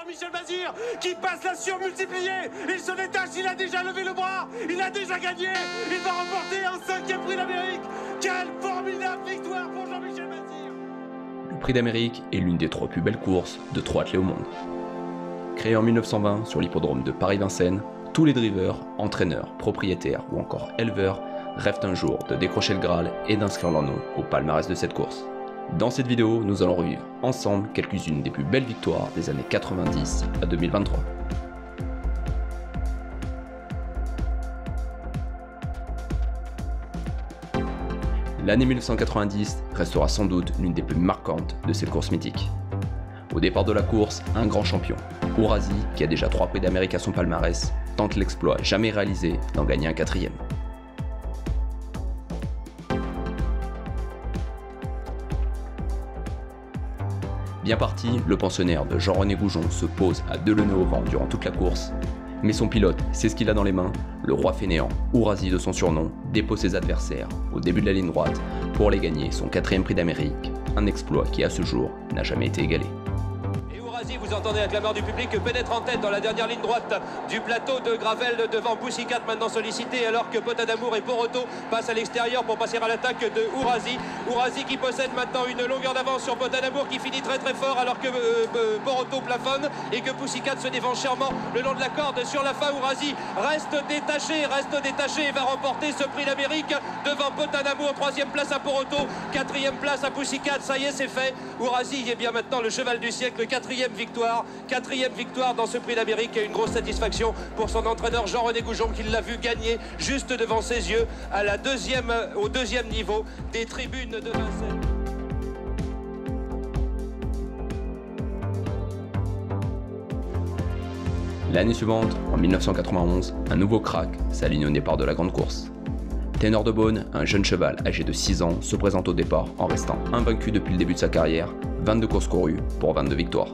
Jean-Michel Bazir qui passe la surmultipliée. Il se détache, il a déjà levé le bras, il a déjà gagné. Il va remporter un 5e prix d'Amérique. Quelle formidable victoire pour Jean-Michel Bazir. Le prix d'Amérique est l'une des 3 plus belles courses de 3 athlètes au monde. Créé en 1920 sur l'hippodrome de Paris-Vincennes, tous les drivers, entraîneurs, propriétaires ou encore éleveurs rêvent un jour de décrocher le Graal et d'inscrire leur nom au palmarès de cette course. Dans cette vidéo, nous allons revivre ensemble quelques-unes des plus belles victoires des années 90 à 2023. L'année 1990 restera sans doute l'une des plus marquantes de cette course mythique. Au départ de la course, un grand champion, Ourasi, qui a déjà 3 prix d'Amérique à son palmarès, tente l'exploit jamais réalisé d'en gagner un 4e. Bien parti, le pensionnaire de Jean-René Goujon se pose à 2 le nez au vent durant toute la course, mais son pilote sait ce qu'il a dans les mains. Le roi fainéant, Ourasi de son surnom, dépose ses adversaires au début de la ligne droite pour les gagner son 4e prix d'Amérique, un exploit qui à ce jour n'a jamais été égalé. Vous entendez la clameur du public pénètre en tête dans la dernière ligne droite du plateau de Gravel devant Poussicat maintenant sollicité, alors que Potin d'Amour et Poroto passent à l'extérieur pour passer à l'attaque de Ourasi. Ourasi qui possède maintenant une longueur d'avance sur Potin d'Amour qui finit très fort, alors que Poroto plafonne et que Poussicat se défend chèrement le long de la corde. Sur la fin, Ourasi reste détaché et va remporter ce prix d'Amérique devant Potin d'Amour. 3e place à Poroto, 4e place à Poussicat. Ça y est, c'est fait. Ourasi est bien maintenant le cheval du siècle, 4e victoire dans ce prix d'Amérique, et une grosse satisfaction pour son entraîneur Jean-René Goujon qui l'a vu gagner juste devant ses yeux au deuxième niveau des tribunes de Vincennes. L'année suivante, en 1991, un nouveau crack s'aligne au départ de la grande course. Ténor de Beaune, un jeune cheval âgé de 6 ans, se présente au départ en restant invaincu depuis le début de sa carrière, 22 courses courues pour 22 victoires.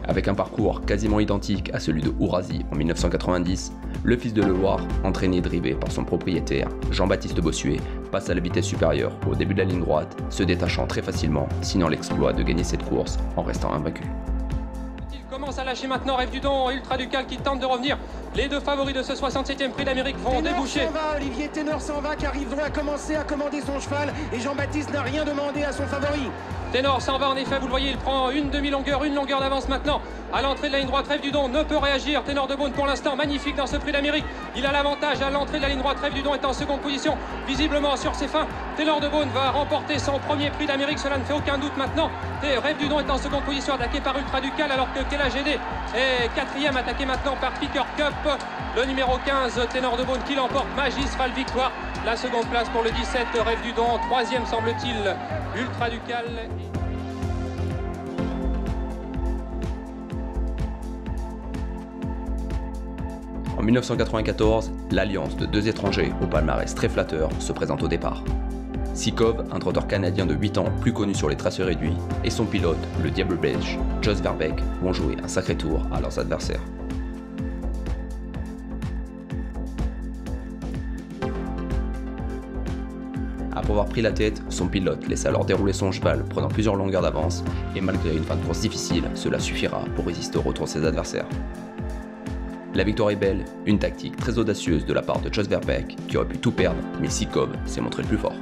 Avec un parcours quasiment identique à celui de Ourasi en 1990, le fils de Leloir, entraîné et drivé par son propriétaire, Jean-Baptiste Bossuet, passe à la vitesse supérieure au début de la ligne droite, se détachant très facilement, signant l'exploit de gagner cette course en restant invaincu. Il commence à lâcher maintenant Rêve du Don, Ultra Ducal qui tente de revenir. Les 2 favoris de ce 67e prix d'Amérique vont déboucher. Ténor s'en va, Olivier Ténor s'en va, qui arrive droit à commencer à commander son cheval, et Jean-Baptiste n'a rien demandé à son favori. Ténor s'en va en effet, vous le voyez, il prend une demi-longueur, une longueur d'avance maintenant. À l'entrée de la ligne droite, Rêve du Don ne peut réagir. Ténor de Beaune pour l'instant magnifique dans ce prix d'Amérique. Il a l'avantage à l'entrée de la ligne droite. Rêve du Don est en seconde position, visiblement sur ses fins. Ténor de Beaune va remporter son 1er prix d'Amérique, cela ne fait aucun doute maintenant. Rêve du Don est en seconde position, attaqué par Ultra Ducal, alors que Kela GD est 4e, attaqué maintenant par Picker Cup. Le numéro 15, Ténor de Beaune, qui l'emporte, magistrale victoire. La seconde place pour le 17, Rêve du Don. 3e semble-t-il, Ultra Ducal. En 1994, l'alliance de 2 étrangers au palmarès très flatteur se présente au départ. Sikov, un trotteur canadien de 8 ans plus connu sur les tracés réduits, et son pilote, le diable belge, Jos Verbeek, vont jouer un sacré tour à leurs adversaires. Après avoir pris la tête, son pilote laisse alors dérouler son cheval, prenant plusieurs longueurs d'avance, et malgré une fin de course difficile, cela suffira pour résister au retour de ses adversaires. La victoire est belle, une tactique très audacieuse de la part de Jos Verbeek, qui aurait pu tout perdre, mais Sikov s'est montré le plus fort.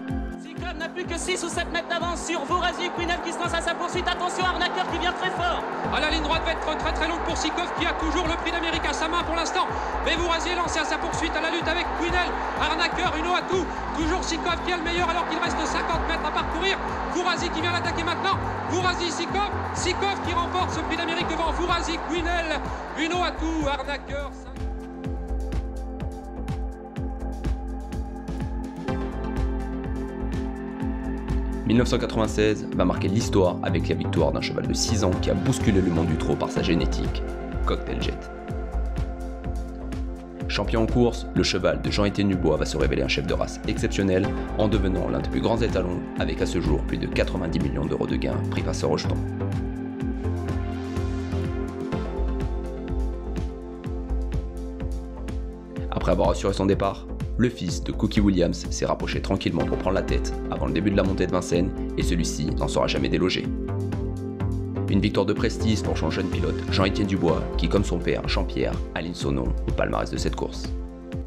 Sikov n'a plus que 6 ou 7 mètres d'avance sur Ourasi, Quinel qui se lance à sa poursuite. Attention, Arnaqueur qui vient très fort. La ligne droite va être très longue pour Sikov, qui a toujours le prix d'Amérique à sa main pour l'instant. Mais Ourasi est lancé à sa poursuite, à la lutte avec Quinel. Arnaqueur, Uno Atou, toujours Sikov qui est le meilleur alors qu'il reste 50 mètres à parcourir. Ourasi qui vient l'attaquer maintenant. Ourasi, Sikov qui remporte ce prix d'Amérique devant Ourasi, Quinel, Uno Atou, Arnaqueur. 1996 va marquer l'histoire avec la victoire d'un cheval de 6 ans qui a bousculé le monde du trot par sa génétique, Cocktail Jet. Champion en course, le cheval de Jean-Étienne Dubois va se révéler un chef de race exceptionnel en devenant l'un des plus grands étalons avec à ce jour plus de 90 millions d'euros de gains pris par ce rejeton. Après avoir assuré son départ, le fils de Cookie Williams s'est rapproché tranquillement pour prendre la tête avant le début de la montée de Vincennes et celui-ci n'en sera jamais délogé. Une victoire de prestige pour son jeune pilote Jean-Étienne Dubois qui, comme son père Jean-Pierre, aligne son nom au palmarès de cette course.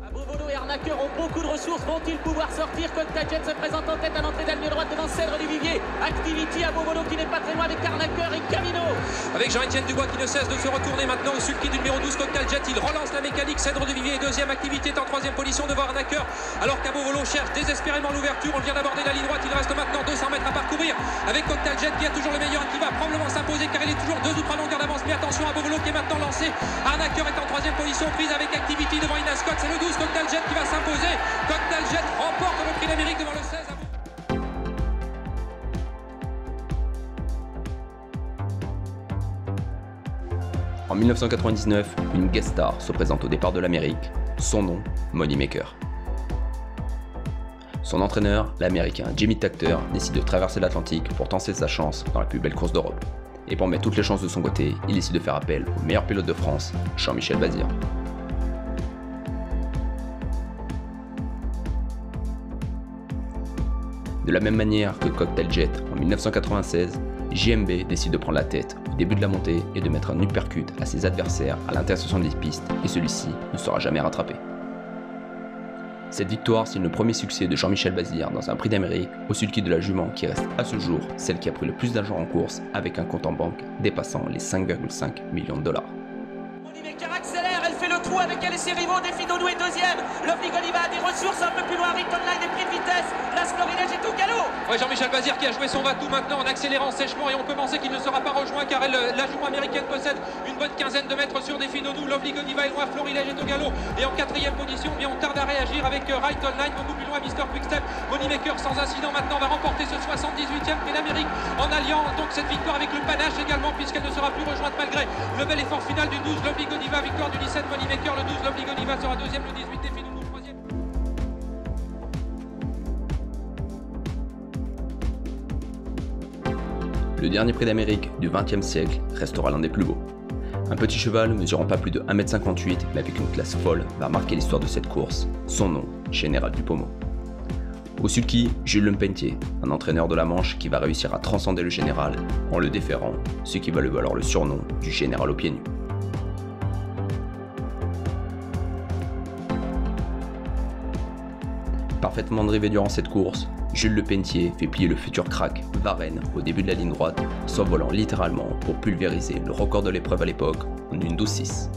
Abovolo et Arnaqueur ont beaucoup de ressources, vont-ils pouvoir sortir? Cocktail Jet se présente en tête à l'entrée de la ligne droite devant Cèdre du Vivier. Activity, Abovolo qui n'est pas très loin avec Arnaqueur et Camino. Avec Jean-Étienne Dubois qui ne cesse de se retourner maintenant au sulky du numéro 12, Cocktail Jet. Il relance la mécanique, Cèdre du Vivier est deuxième, Activité est en troisième position devant Arnaqueur. Alors qu'Abovolo cherche désespérément l'ouverture, on vient d'aborder la ligne droite, il reste maintenant 200 mètres à parcourir. Avec Cocktail Jet qui a toujours le meilleur, qui va probablement s'imposer car il est toujours 2 ou 3 longueurs d'avance. Mais attention, Abovolo qui est maintenant lancé. Arnaqueur est en troisième position, prise avec Activity devant Ina Scott. C'est le 12, Cocktail Jet qui va s'imposer. Cocktail Jet remporte le prix d'Amérique devant le 16. En 1999, une guest star se présente au départ de l'Amérique, son nom, Moneymaker. Son entraîneur, l'américain Jimmy Takter, décide de traverser l'Atlantique pour tenter sa chance dans la plus belle course d'Europe. Et pour mettre toutes les chances de son côté, il décide de faire appel au meilleur pilote de France, Jean-Michel Bazir. De la même manière que Cocktail Jet en 1996, JMB décide de prendre la tête au début de la montée et de mettre un uppercut à ses adversaires à l'intersection des pistes et celui-ci ne sera jamais rattrapé. Cette victoire signe le premier succès de Jean-Michel Bazir dans un prix d'Amérique au sulky de la jument qui reste à ce jour celle qui a pris le plus d'argent en course avec un compte en banque dépassant les 5,5 millions de dollars. Moneymaker accélère, elle fait le trou avec elle et ses rivaux. Defidonou est deuxième. Lovely Godiva a des ressources un peu plus loin. Rick Online est pris de vitesse. Las Florilège est au galop. Ouais, Jean-Michel Bazir qui a joué son va-tout maintenant en accélérant sèchement et on peut penser qu'il ne sera pas rejoint car la jument américaine possède une bonne quinzaine de mètres sur Defidonou. Lovely Godiva est loin, Florilège est au galop et en quatrième position, bien on tarde à réagir avec Right Online beaucoup plus loin, Mr. Quickstep. Moneymaker sans incident maintenant va remporter ce 78e prix d'Amérique en alliant donc cette victoire avec le panache également puisqu'elle ne sera plus rejointe malgré le bel effort final du 12 Lovely Godiva, victoire du 17 Moneymaker, le 12 Lovely Godiva sera deuxième, le 18 Defidonou troisième. Le dernier prix d'Amérique du XXe siècle restera l'un des plus beaux. Un petit cheval mesurant pas plus de 1,58 m mais avec une classe folle va marquer l'histoire de cette course, son nom, Général du Pommeau. Au sulky, Jules Lepentier, un entraîneur de la Manche qui va réussir à transcender le général en le déférant, ce qui va lui valoir le surnom du général aux pieds nus. Parfaitement drivé durant cette course, Jules Lepentier fait plier le futur crack Varenne au début de la ligne droite, s'envolant littéralement pour pulvériser le record de l'épreuve à l'époque en une 12-6.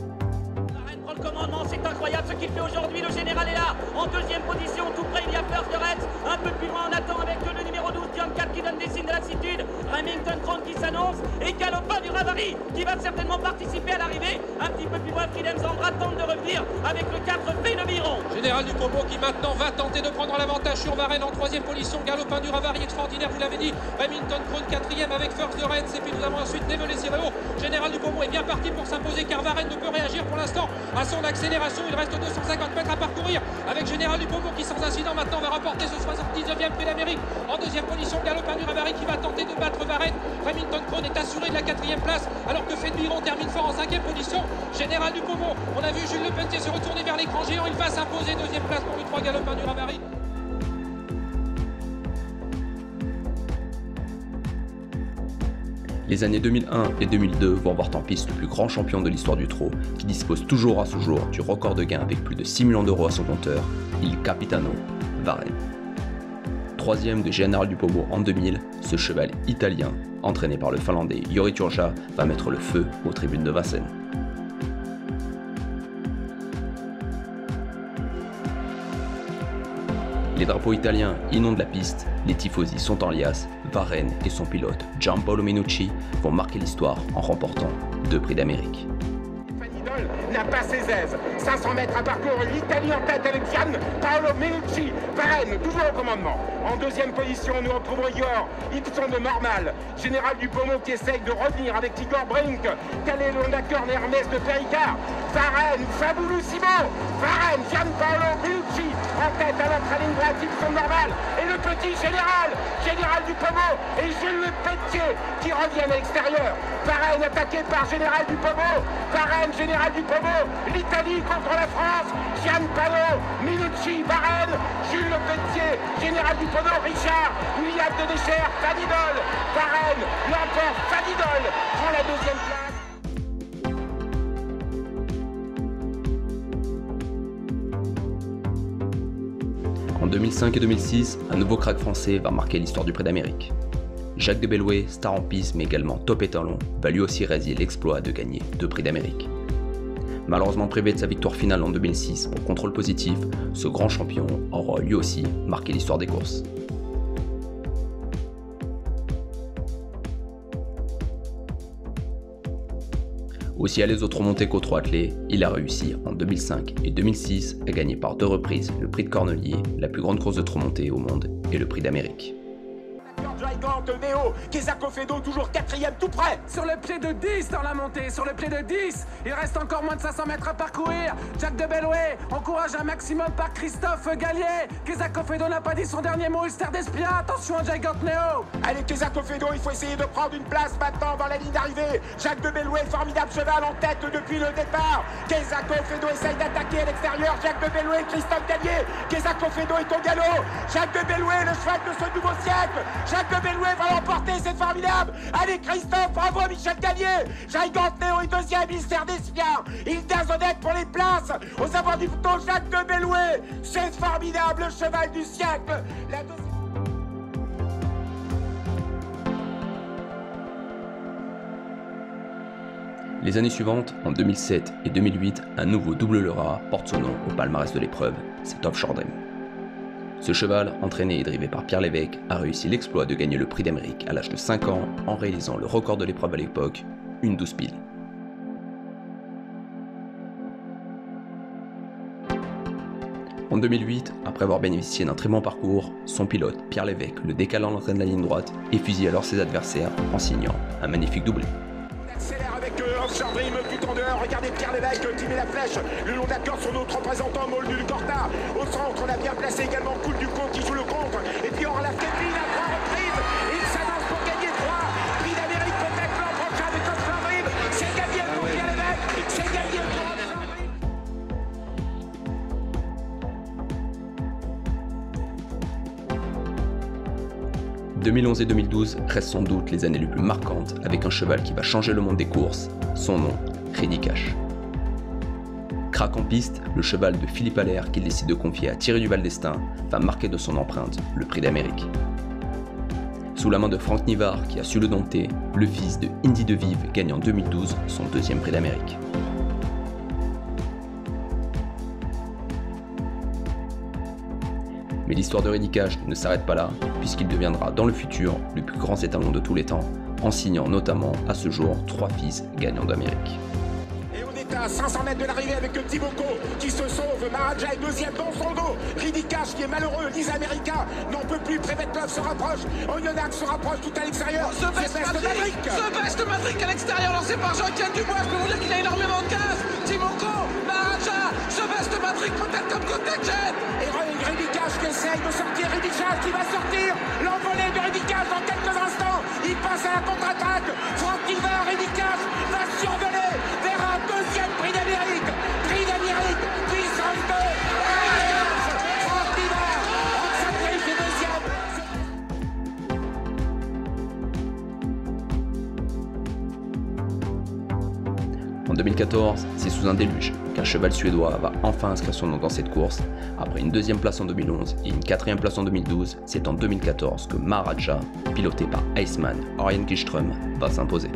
Varenne prend le commandement, c'est incroyable ce qu'il fait aujourd'hui. Le général est là, en deuxième position, tout près il y a First de Retz. Un peu plus loin on attend avec le numéro 12, John 4 qui donne des signes de lassitude. Remington 30 qui s'annonce et Galopin du Ravary qui va certainement participer à l'arrivée. Un petit peu plus loin, Freedom Zandra tente de revenir avec le 4 Fénoviron. Général du Pommeau qui maintenant va tenter de prendre l'avantage sur Varenne en troisième position. Galopin du Ravary extraordinaire, vous l'avez dit. Remington Krone quatrième avec First de Retz. Et puis nous avons ensuite Nevelé Cireo. Général du Pommeau est bien parti pour s'imposer car Varenne ne peut réagir pour l'instant à son accélération. Il reste 250 mètres à parcourir avec Général du Pommeau qui sans incident maintenant va remporter ce 79e prix d'Amérique. En deuxième position, Galopin du Ravary qui va tenter de battre Varenne. Remington Krone est assuré de la quatrième place alors que Fénoviron termine fort en cinquième position. Général du Pommeau, on a vu Jules Lepentier se retourner vers l'écran géant. Il va s'imposer deuxième place pour le 3 Galopin du Ravary. Les années 2001 et 2002 vont voir en piste le plus grand champion de l'histoire du trot, qui dispose toujours à ce jour du record de gain avec plus de 6 millions d'euros à son compteur, Il Capitano, Varenne. Troisième de Général du Pommeau en 2000, ce cheval italien, entraîné par le finlandais Jori Turja, va mettre le feu aux tribunes de Vincennes. Les drapeaux italiens inondent la piste, les tifosi sont en liasse, Varenne et son pilote Giampaolo Minucci vont marquer l'histoire en remportant 2 prix d'Amérique. Fanidol n'a pas ses aises. 500 mètres à parcourir, l'Italie en tête avec Giampaolo Minucci. Varenne, toujours au commandement. En deuxième position, nous retrouvons Igor Ibson de Normal. Général du Pommeau qui essaye de revenir avec Igor Brink. Calais Londacorn et Ernest de Péricard. Varenne, Fabulissimo. Varenne, Giampaolo Minucci. En tête à l'autre ligne droite, Ibson Normal. Et le petit général du Pommeau. Et Jules Lepentier qui reviennent à l'extérieur. Varenne attaqué par Général du Pommeau. Varenne, Général du Pommeau. nouveau l'Italie contre la France. Gianpaolo, Minucci, Varenne, Jules Lepetier, Général Dupont, Richard, William de Deschères, Fanidol, Varenne, l'emporte, Fanidol prend la deuxième place. En 2005 et 2006, un nouveau crack français va marquer l'histoire du Prix d'Amérique. Jacques de Belloué, star en piste mais également top étalon, va lui aussi réaliser l'exploit de gagner 2 Prix d'Amérique. Malheureusement privé de sa victoire finale en 2006 pour contrôle positif, ce grand champion aura lui aussi marqué l'histoire des courses. Aussi à les autres remontées qu'au trot attelé, il a réussi en 2005 et 2006 à gagner par 2 reprises le Prix de Cornelier, la plus grande course de trot monté au monde, et le Prix d'Amérique. Gigante, Néo, Quesaco-Fedo toujours 4ème tout près. Sur le pied de 10 dans la montée, sur le pied de 10, il reste encore moins de 500 mètres à parcourir. Jacques de Belloué encourage un maximum par Christophe Gallier. Quesaco-Fedo n'a pas dit son dernier mot, il se terre d'espia. Attention à Gigante Néo. Allez, Quesaco-Fedo, il faut essayer de prendre une place maintenant dans la ligne d'arrivée. Jacques de Belloué, formidable cheval en tête depuis le départ. Quesaco-Fedo essaye d'attaquer à l'extérieur. Jacques de Belloué, Christophe Gallier. Quesaco-Fedo est au galop. Jacques de Belloué, le cheval de ce nouveau siècle. Jacques de Belloué va l'emporter, c'est formidable. Allez Christophe, bravo Michel Gallier. Gigante Néo est deuxième, il sert d'espion. Hilda Zodette pour les places. Aux abords du photo, Jacques de Belloué. C'est formidable, le cheval du siècle. La deuxième... Les années suivantes, en 2007 et 2008, un nouveau double Leura porte son nom au palmarès de l'épreuve, c'est Offshore Dream. Ce cheval, entraîné et drivé par Pierre Lévesque, a réussi l'exploit de gagner le Prix d'Amérique à l'âge de 5 ans en réalisant le record de l'épreuve à l'époque, une 12 piles. En 2008, après avoir bénéficié d'un très bon parcours, son pilote, Pierre Lévesque, le décale en l'entrée de la ligne droite et fusille alors ses adversaires en signant un magnifique doublé. Accélère avec Offshore Dream tout en dehors. Regardez Pierre Lévesque qui met la flèche le long de la corde sur notre représentant Moldu du Corta. Au centre, on a bien placé également Cool du Co qui joue le contre. Et puis on relève Kevin à 3 reprises. Il s'avance pour gagner 3. Prix d'Amérique peut-être l'an prochain avec Offshore Dream. C'est gagné pour Pierre Lévesque. C'est gagné pour Offshore Dream. 2011 et 2012 restent sans doute les années les plus marquantes avec un cheval qui va changer le monde des courses, son nom, Ready Cash. Crack en piste, le cheval de Philippe Allaire qu'il décide de confier à Thierry Duval d'Estaing va marquer de son empreinte le Prix d'Amérique. Sous la main de Franck Nivard qui a su le dompter, le fils de Indy de Vive gagne en 2012 son 2e Prix d'Amérique. Mais l'histoire de Ready Cash ne s'arrête pas là, puisqu'il deviendra dans le futur le plus grand étalon de tous les temps, en signant notamment à ce jour 3 fils gagnants d'Amérique. Et on est à 500 mètres de l'arrivée avec Tiboko qui se sauve, Maharaja est deuxième dans son dos, Ready Cash qui est malheureux, Lisa America n'en peut plus, Prevetlov se rapproche, Oyonnax se rapproche tout à l'extérieur, The Best Madrid à l'extérieur lancé par Jean-Étienne Dubois, je peux vous dire qu'il a énormément de gaz. Tiboko, Maharaja, The Best Madrid peut-être comme contingent. Et Ready Cash qui essaye de sortir, Ready Cash qui va sortir, l'envolée de Ready Cash dans quelques instants, il passe à la contre-attaque, Franck Nivard, Ready Cash va survoler vers un 2e Prix d'Amérique, puissance 2, Franck Nivard, en sacrifice deuxième. En 2014, c'est sous un déluge qu'un cheval suédois va enfin inscrire son nom dans cette course. Après une 2e place en 2011 et une 4e place en 2012, c'est en 2014 que Maharaja, piloté par Iceman Örjan Kihlström, va s'imposer.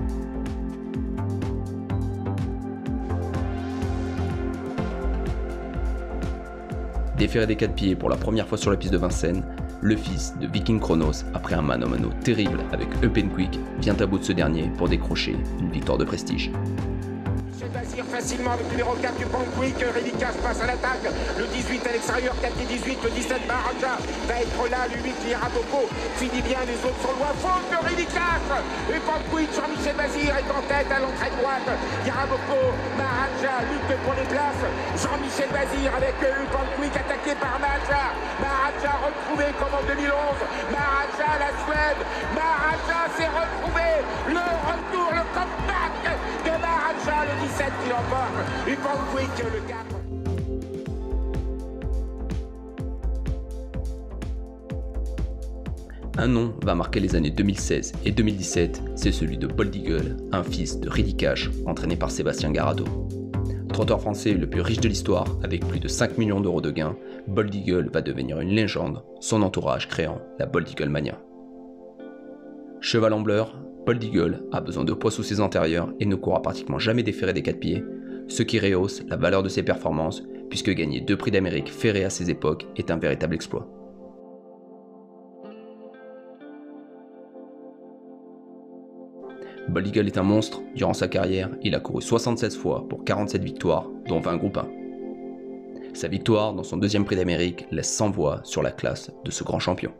Déféré des 4 pieds pour la première fois sur la piste de Vincennes, le fils de Viking Kronos, après un mano à mano terrible avec Eupenquick, vient à bout de ce dernier pour décrocher une victoire de prestige. Bazir facilement avec le numéro 4 du Quick, Ready Cash passe à l'attaque, le 18 à l'extérieur, 4 et 18, le 17 Maharaja va être là, le 8 Liraboko finit bien, les autres sont loin, faute de Ready Cash, et Quick, Jean-Michel Bazir est en tête à l'entrée droite, Liraboko, Maharaja lutte pour les places, Jean-Michel Bazir avec Quick attaqué par Maharaja retrouvé comme en 2011, Maharaja la Suède, Maharaja s'est retrouvé, le retour, le comeback de Maharaja, le 17 qui qui l'emporte. Une Quick, le 4. Un nom va marquer les années 2016 et 2017, c'est celui de Bold Eagle, un fils de Reddy Cash, entraîné par Sébastien Garato. Trotteur français le plus riche de l'histoire, avec plus de 5 millions d'euros de gains, Bold Eagle va devenir une légende, son entourage créant la Bold Eagle Mania. Cheval en bleur, Bold Eagle a besoin de poids sous ses antérieurs et ne courra pratiquement jamais déféré des 4 pieds, ce qui rehausse la valeur de ses performances, puisque gagner 2 prix d'Amérique ferrés à ces époques est un véritable exploit. Bold Eagle est un monstre, durant sa carrière, il a couru 76 fois pour 47 victoires, dont 20 groupes 1. Sa victoire dans son deuxième prix d'Amérique laisse sans voix sur la classe de ce grand champion.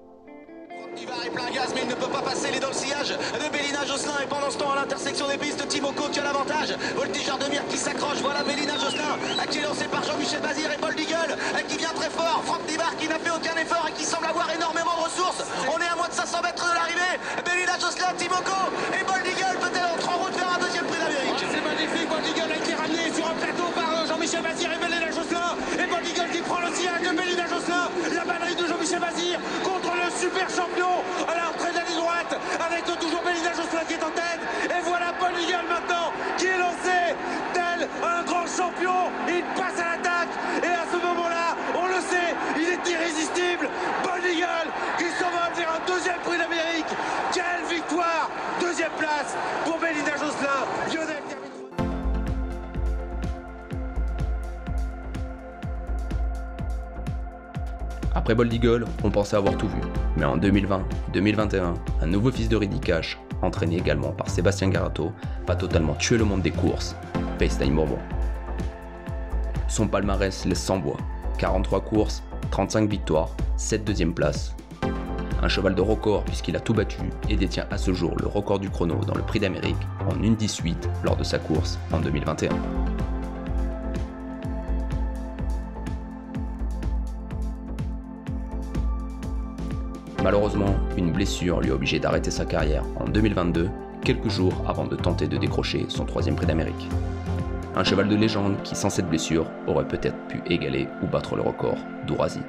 Ivar est plein gaz mais il ne peut pas passer, il est dans le sillage de Bélina Josselin et pendant ce temps à l'intersection des pistes, Timoko qui a l'avantage, Voltigeur de Mire qui s'accroche, voilà Bélina Josselin qui est lancé par Jean-Michel Bazir et Bold Eagle qui vient très fort, Franck Ivar qui n'a fait aucun effort et qui semble avoir énormément de ressources, on est à moins de 500 mètres de l'arrivée, Bélina Josselin, Timoko et Bold Eagle peut-être entre en route vers un deuxième prix d'Amérique. C'est magnifique, Bold Eagle a été ramené sur un plateau par Jean-Michel Bazir et Bélina Josselin et Bold Eagle qui prend le sillage de Bélina Josselin, la bataille de Jean-Michel Bazir contre le super champion à l'entrée de la ligne droite avec toujours Bélina Josselin qui est en tête et voilà Bold Eagle maintenant qui est lancé tel un grand champion, il passe à l'attaque et à ce moment-là on le sait, il est irrésistible, Bold Eagle qui s'envole vers un deuxième prix d'Amérique, quelle victoire, deuxième place pour Bélina Josselin, Lionel termine. Après Bold Eagle, on pensait avoir tout vu, mais en 2020-2021, un nouveau fils de Reddy Cash, entraîné également par Sébastien Garato, va totalement tuer le monde des courses, FaceTime Bourbon. Son palmarès laisse sans voix, 43 courses, 35 victoires, 7 deuxièmes places. Un cheval de record puisqu'il a tout battu et détient à ce jour le record du chrono dans le Prix d'Amérique en 1:18 lors de sa course en 2021. Malheureusement, une blessure lui a obligé d'arrêter sa carrière en 2022, quelques jours avant de tenter de décrocher son 3e prix d'Amérique. Un cheval de légende qui, sans cette blessure, aurait peut-être pu égaler ou battre le record d'Ourazi.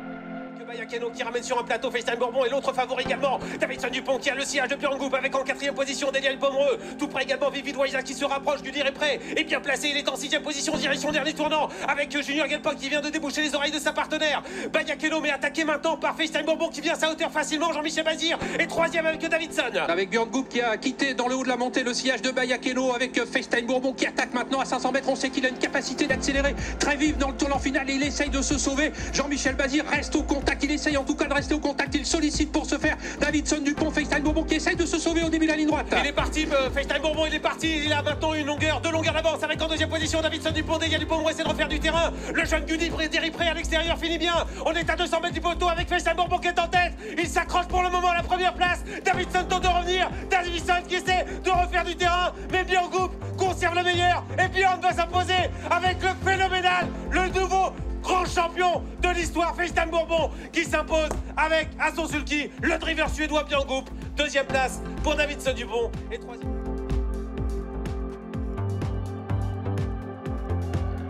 Bayakeno qui ramène sur un plateau FaceTime Bourbon et l'autre favori également, Davidson Dupont qui a le sillage de Björn Goop avec en 4e position Daniel Pomereux, tout près également Vivid Waiza qui se rapproche du dire est prêt et bien placé, il est en 6e position direction dernier tournant avec Junior Gelpock qui vient de déboucher les oreilles de sa partenaire. Bayakeno mais attaqué maintenant par FaceTime Bourbon qui vient à sa hauteur facilement, Jean-Michel Bazir est 3e avec Davidson. Avec Björn Goop qui a quitté dans le haut de la montée le sillage de Bayakeno avec FaceTime Bourbon qui attaque maintenant à 500 mètres, on sait qu'il a une capacité d'accélérer très vive dans le tournant final et il essaye de se sauver. Jean-Michel Bazir reste au contact, il essaye en tout cas de rester au contact, il sollicite pour se faire Davidson Dupont, FaceTime Bourbon qui essaye de se sauver au début de la ligne droite. Il est parti, FaceTime Bourbon, il est parti, il a maintenant deux longueurs d'avance avec en 2e position Davidson Dupont, Daniel Dupont essaie de refaire du terrain, le jeune Gudi Pré à l'extérieur finit bien, on est à 200 mètres du poteau avec FaceTime Bourbon qui est en tête, il s'accroche pour le moment à la première place, Davidson tente de revenir, Davidson qui essaie de refaire du terrain, mais Björn Goop conserve le meilleur et Björn va s'imposer avec le phénoménal, le nouveau grand champion de l'histoire FaceTime Bourbon qui s'impose avec à son sulky le driver suédois Björn Goop. 2e place pour Davidson Dupont et 3e.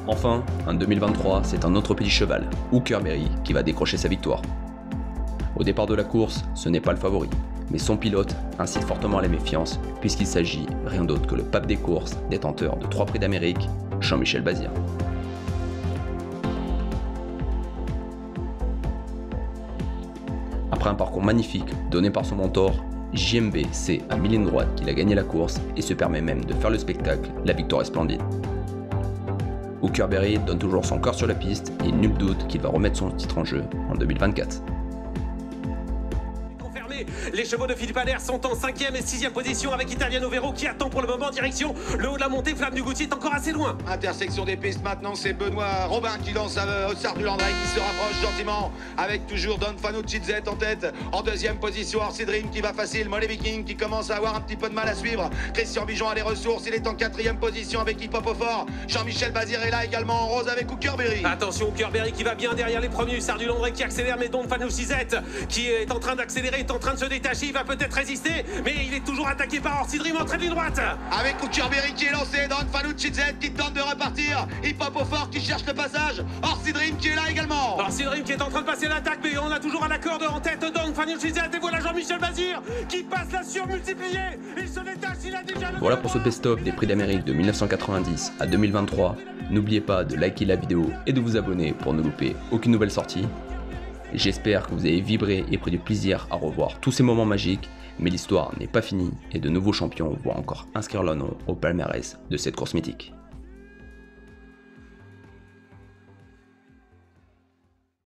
Enfin, en 2023, c'est un autre petit cheval, Hooker Berry, qui va décrocher sa victoire. Au départ de la course, ce n'est pas le favori, mais son pilote incite fortement à la méfiance puisqu'il s'agit rien d'autre que le pape des courses, détenteur de 3 prix d'Amérique, Jean-Michel Bazir. Après un parcours magnifique donné par son mentor, JMB sait à mi-ligne droite qu'il a gagné la course et se permet même de faire le spectacle, la victoire est splendide. Hooker Berry donne toujours son corps sur la piste et nul doute qu'il va remettre son titre en jeu en 2024. Les chevaux de Philippe Allaire sont en 5e et 6e position avec Italiano Vero qui attend pour le moment direction le haut de la montée. Flamme du Goutier est encore assez loin. Intersection des pistes maintenant, c'est Benoît Robin qui lance au Sard du Landré qui se rapproche gentiment avec toujours Don Fanucci Z en tête. En 2e position, Orsi Dream qui va facile. Molly Viking qui commence à avoir un petit peu de mal à suivre. Christian Bijon a les ressources, il est en 4e position avec Hip Hop au fort. Jean-Michel Bazir est là également en rose avec Hooker Berry. Attention, Hooker Berry qui va bien derrière les premiers. Sard du Landré qui accélère, mais Don Fanucci Z qui est en train d'accélérer, est en train de se détacher, il va peut-être résister, mais il est toujours attaqué par Orsi Dream en trait de ligne droite. Avec Kucherberry qui est lancé, Don Fanucci Z qui tente de repartir, Hip Hop au fort qui cherche le passage, Orsi Dream qui est là également. Orsi Dream qui est en train de passer l'attaque, mais on a toujours un accord en tête Don Fanucci Z, et voilà Jean-Michel Bazir qui passe la surmultipliée, il se détache, il a déjà le... Voilà pour ce best-of des prix d'Amérique de 1990 à 2023. N'oubliez pas de liker la vidéo et de vous abonner pour ne louper aucune nouvelle sortie. J'espère que vous avez vibré et pris du plaisir à revoir tous ces moments magiques, mais l'histoire n'est pas finie et de nouveaux champions vont encore inscrire leur nom au palmarès de cette course mythique.